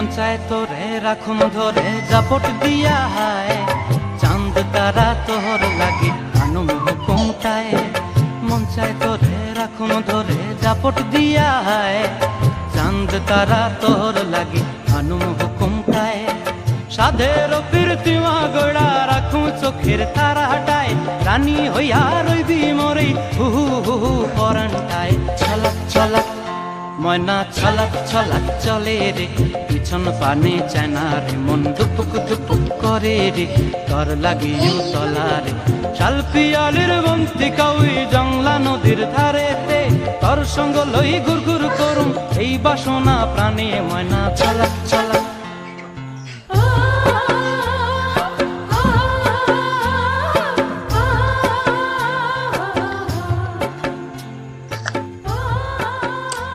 মন চায় তোরে রাখুম ধরে জাপট দিয়া হায়, চাঁদ তারা তোর লাগে আনুম হুকুমটায়। মন চায় তোরে রাখুম ধরে জাপট দিয়া হায়, চাঁদ তারা তোর লাগে আনুম হুকুমটায়। সাধের প্রীতিমা গড়া রাখুম চোখের তারা হাটায়, রানী হইয়া রইবি মরে হু হু হু হু পরানটায়। ছলাক ছলাক ময়না ছলাক ছলাক চলে রে, পিছন পানে চায়না রে, মন দুপুক দুপুক করে রে, তর লাগিও তলারে। শাল পিয়ালির বন্তি কাউই জংলা নদীর ধারেতে, তর সঙ্গ লই ঘুর ঘুর করুম এই বাসনা প্রাণে। ময়না ছলাক ছলাক